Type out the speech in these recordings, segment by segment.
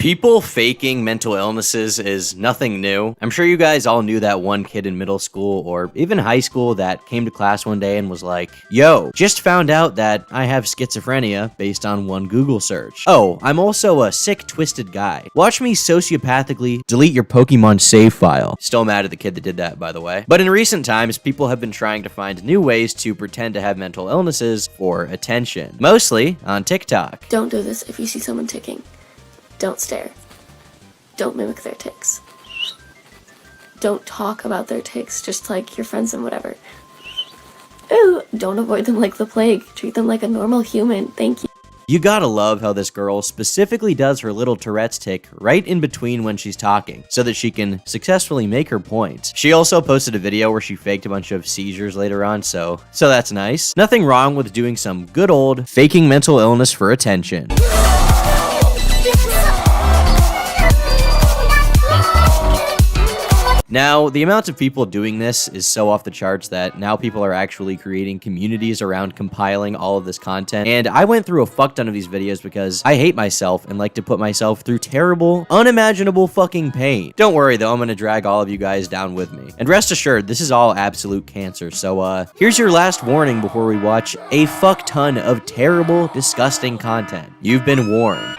People faking mental illnesses is nothing new. I'm sure you guys all knew that one kid in middle school or even high school that came to class one day and was like, yo, just found out that I have schizophrenia based on one Google search. Oh, I'm also a sick, twisted guy. Watch me sociopathically delete your Pokemon save file. Still mad at the kid that did that, by the way. But in recent times, people have been trying to find new ways to pretend to have mental illnesses for attention. Mostly on TikTok. Don't do this if you see someone ticking. Don't stare. Don't mimic their tics. Don't talk about their tics just like your friends and whatever. Ooh, don't avoid them like the plague. Treat them like a normal human. Thank you. You gotta love how this girl specifically does her little Tourette's tick right in between when she's talking, so that she can successfully make her point. She also posted a video where she faked a bunch of seizures later on, so that's nice. Nothing wrong with doing some good old faking mental illness for attention. Now, the amount of people doing this is so off the charts that now people are actually creating communities around compiling all of this content. And I went through a fuck ton of these videos because I hate myself and like to put myself through terrible, unimaginable fucking pain. Don't worry though, I'm gonna drag all of you guys down with me. And rest assured, this is all absolute cancer. So, here's your last warning before we watch a fuck ton of terrible, disgusting content. You've been warned.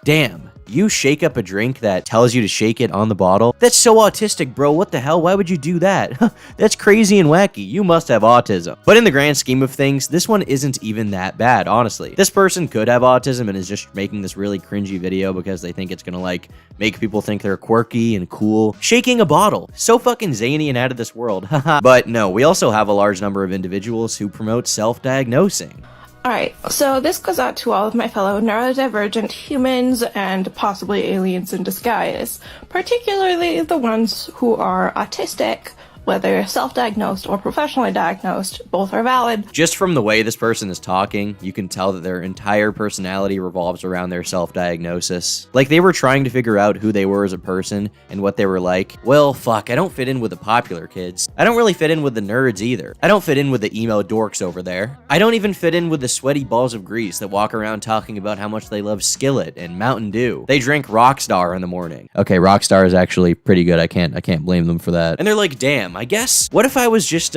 Damn, you shake up a drink that tells you to shake it on the bottle? That's so autistic, bro. What the hell? Why would you do that? That's crazy and wacky. You must have autism. But in the grand scheme of things, this one isn't even that bad, honestly. This person could have autism and is just making this really cringy video because they think it's gonna, like, make people think they're quirky and cool. Shaking a bottle. So fucking zany and out of this world. Haha. But no, we also have a large number of individuals who promote self-diagnosing. Alright, so this goes out to all of my fellow neurodivergent humans and possibly aliens in disguise, particularly the ones who are autistic. Whether self-diagnosed or professionally diagnosed, both are valid. Just from the way this person is talking, you can tell that their entire personality revolves around their self-diagnosis. Like they were trying to figure out who they were as a person and what they were like. Well, fuck, I don't fit in with the popular kids. I don't really fit in with the nerds either. I don't fit in with the emo dorks over there. I don't even fit in with the sweaty balls of grease that walk around talking about how much they love Skillet and Mountain Dew. They drink Rockstar in the morning. Okay, Rockstar is actually pretty good. I can't blame them for that. And they're like, damn, I guess, what if I was just,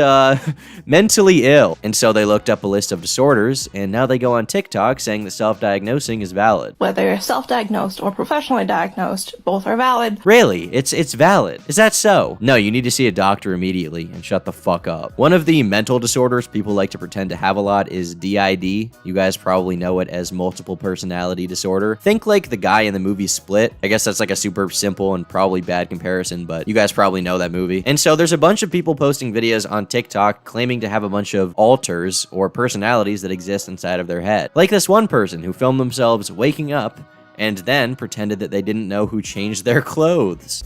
mentally ill? And so they looked up a list of disorders, and now they go on TikTok saying that self-diagnosing is valid. Whether self-diagnosed or professionally diagnosed, both are valid. Really? It's valid. Is that so? No, you need to see a doctor immediately and shut the fuck up. One of the mental disorders people like to pretend to have a lot is DID. You guys probably know it as multiple personality disorder. Think like the guy in the movie Split. I guess that's like a super simple and probably bad comparison, but you guys probably know that movie. And so there's a bunch of people posting videos on TikTok claiming to have a bunch of alters or personalities that exist inside of their head. Like this one person who filmed themselves waking up and then pretended that they didn't know who changed their clothes.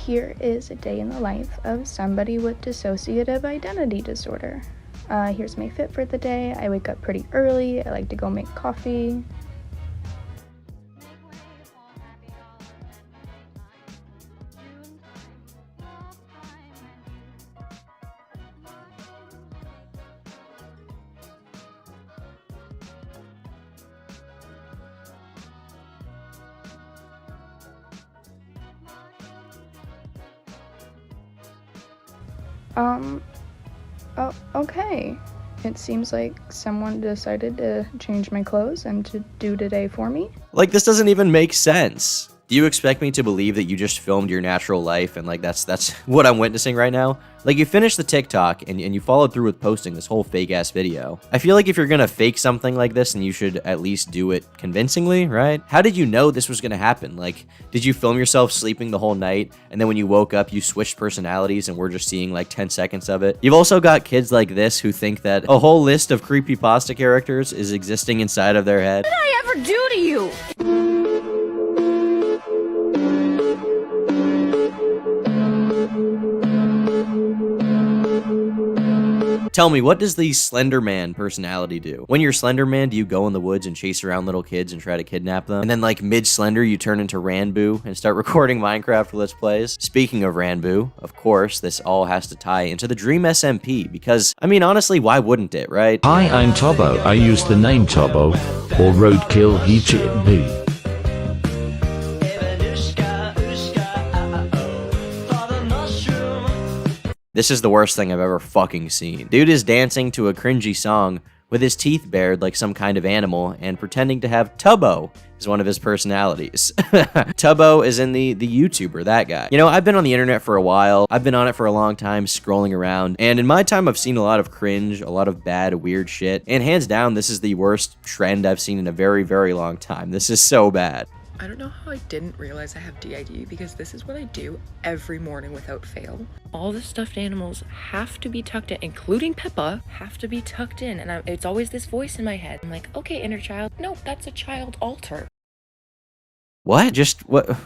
Here is a day in the life of somebody with dissociative identity disorder. Here's my fit for the day. I wake up pretty early. I like to go make coffee. Oh, okay. It seems like someone decided to change my clothes and to do today for me. Like, this doesn't even make sense. Do you expect me to believe that you just filmed your natural life and, like, that's what I'm witnessing right now? Like, you finished the TikTok and you followed through with posting this whole fake-ass video. I feel like if you're gonna fake something like this, then you should at least do it convincingly, right? How did you know this was gonna happen? Like, did you film yourself sleeping the whole night, and then when you woke up, you switched personalities and we're just seeing, like, 10 seconds of it? You've also got kids like this who think that a whole list of creepypasta characters is existing inside of their head. What did I ever do to you? Tell me, what does the Slenderman personality do? When you're Slenderman, do you go in the woods and chase around little kids and try to kidnap them? And then like mid-Slender, you turn into Ranboo and start recording Minecraft Let's Plays? Speaking of Ranboo, of course, this all has to tie into the Dream SMP because, I mean, honestly, why wouldn't it, right? Hi, I'm Tubbo. I use the name Tubbo, or Roadkill He Chit Boo. This is the worst thing I've ever fucking seen. Dude is dancing to a cringy song with his teeth bared like some kind of animal and pretending to have Tubbo as one of his personalities. Tubbo is in the YouTuber, that guy. You know, I've been on the internet for a while. I've been on it for a long time, scrolling around. And in my time, I've seen a lot of cringe, a lot of bad, weird shit. And hands down, this is the worst trend I've seen in a very, very long time. This is so bad. I don't know how I didn't realize I have DID because this is what I do every morning without fail. All the stuffed animals have to be tucked in, including Pippa, have to be tucked in. And it's always this voice in my head. I'm like, okay, inner child. Nope, that's a child alter. What? Just what?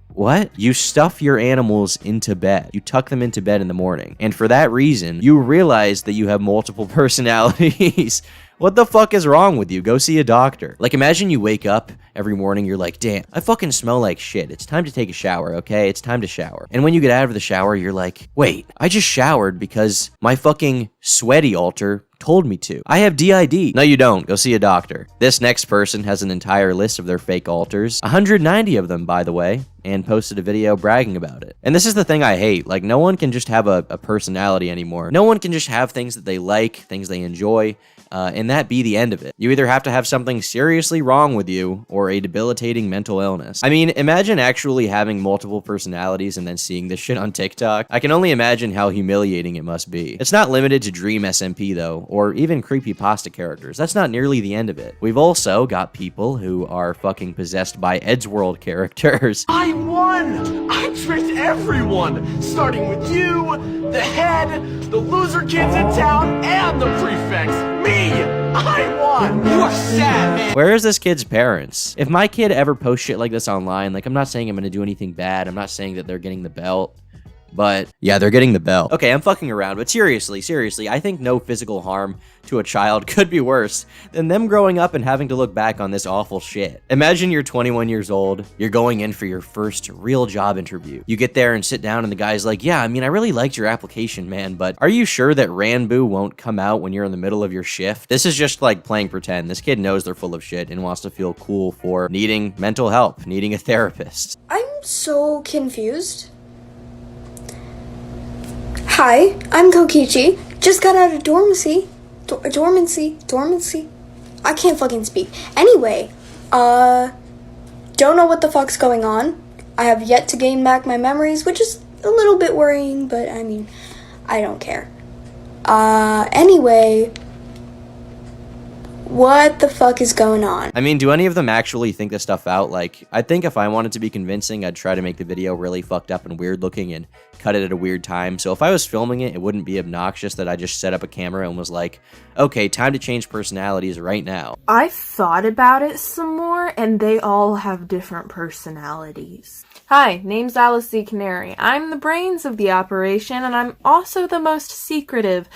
What? You stuff your animals into bed. You tuck them into bed in the morning. And for that reason, you realize that you have multiple personalities. What the fuck is wrong with you? Go see a doctor. Like, imagine you wake up every morning, you're like, damn, I fucking smell like shit. It's time to take a shower, okay? It's time to shower. And when you get out of the shower, you're like, wait, I just showered because my fucking sweaty alter told me to. I have DID. No, you don't. Go see a doctor. This next person has an entire list of their fake alters. 190 of them, by the way, and posted a video bragging about it. And this is the thing I hate. Like, no one can just have a personality anymore. No one can just have things that they like, things they enjoy, and that be the end of it. You either have to have something seriously wrong with you or a debilitating mental illness. I mean, imagine actually having multiple personalities and then seeing this shit on TikTok. I can only imagine how humiliating it must be. It's not limited to Dream SMP though, or even creepypasta characters. That's not nearly the end of it. We've also got people who are fucking possessed by Eddsworld characters. I won! I tricked everyone! Starting with you, the head, the loser kids in town, and the prefects! Me! I won! You are sad, man! Where is this kid's parents? If my kid ever posts shit like this online, like, I'm not saying I'm gonna do anything bad. I'm not saying that they're getting the belt. But yeah, they're getting the belt. Okay, I'm fucking around, but seriously, I think no physical harm to a child could be worse than them growing up and having to look back on this awful shit. Imagine you're 21 years old, you're going in for your first real job interview. You get there and sit down and the guy's like, yeah, I mean, I really liked your application, man, but are you sure that Ranboo won't come out when you're in the middle of your shift? This is just like playing pretend. This kid knows they're full of shit and wants to feel cool for needing mental help, needing a therapist. I'm so confused. Hi, I'm Kokichi. Just got out of dormancy. Dormancy. I can't fucking speak. Anyway, don't know what the fuck's going on. I have yet to gain back my memories, which is a little bit worrying, but I mean, I don't care. Anyway, what the fuck is going on? I mean, do any of them actually think this stuff out? Like, I think if I wanted to be convincing, I'd try to make the video really fucked up and weird looking and cut it at a weird time. So if I was filming it, it wouldn't be obnoxious that I just set up a camera and was like, okay, time to change personalities right now. I thought about it some more, and they all have different personalities. Hi, name's Alice C. Canary. I'm the brains of the operation, and I'm also the most secretive.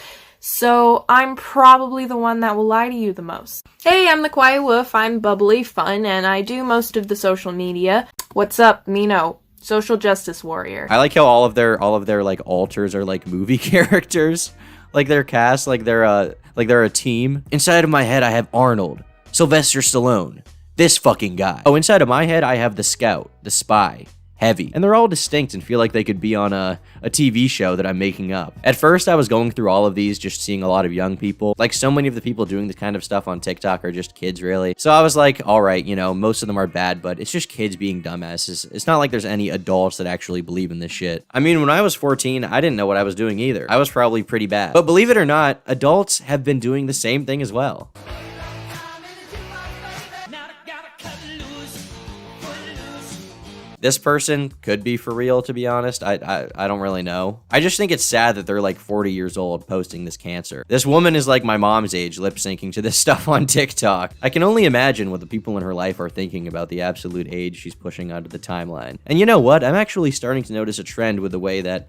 So I'm probably the one that will lie to you the most. Hey, I'm the quiet wolf. I'm bubbly, fun, and I do most of the social media. What's up, Mino? Social justice warrior. I like how all of their like alters are like movie characters, like they're cast, like they're a team. Inside of my head, I have Arnold, Sylvester Stallone, this fucking guy. Oh, inside of my head, I have the Scout, the Spy, Heavy, and they're all distinct and feel like they could be on a TV show that I'm making up. At first, I was going through all of these, just seeing a lot of young people. Like, so many of the people doing this kind of stuff on TikTok are just kids, really. So I was like, all right, you know, most of them are bad, but it's just kids being dumbasses. It's not like there's any adults that actually believe in this shit. I mean, when I was 14, I didn't know what I was doing either. I was probably pretty bad. But believe it or not, adults have been doing the same thing as well. This person could be for real, to be honest. I don't really know. I just think it's sad that they're like 40 years old posting this cancer. This woman is like my mom's age, lip syncing to this stuff on TikTok. I can only imagine what the people in her life are thinking about the absolute age she's pushing onto the timeline. And you know what? I'm actually starting to notice a trend with the way that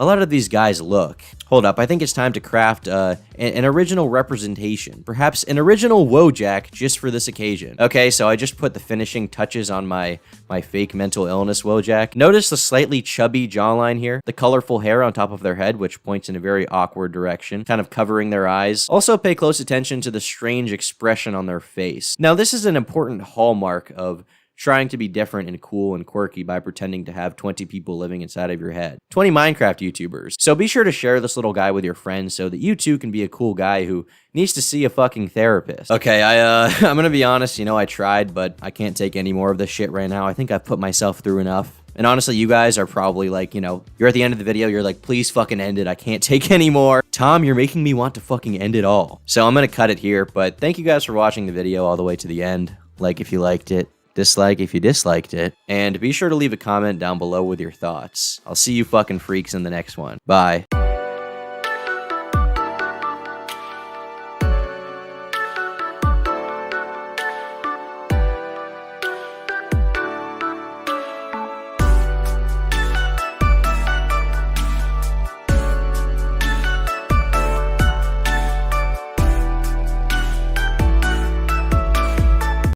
a lot of these guys look. Hold up, I think it's time to craft an original representation. Perhaps an original Wojak just for this occasion. Okay, so I just put the finishing touches on my fake mental illness Wojak. Notice the slightly chubby jawline here, the colorful hair on top of their head, which points in a very awkward direction, kind of covering their eyes. Also pay close attention to the strange expression on their face. Now, this is an important hallmark of trying to be different and cool and quirky by pretending to have 20 people living inside of your head. 20 Minecraft YouTubers. So be sure to share this little guy with your friends so that you too can be a cool guy who needs to see a fucking therapist. Okay, I'm gonna be honest, you know, I tried, but I can't take any more of this shit right now. I think I've put myself through enough. And honestly, you guys are probably like, you know, you're at the end of the video, you're like, please fucking end it. I can't take any more. Tom, you're making me want to fucking end it all. So I'm gonna cut it here, but thank you guys for watching the video all the way to the end. Like if you liked it. Dislike if you disliked it, and be sure to leave a comment down below with your thoughts. I'll see you fucking freaks in the next one. Bye.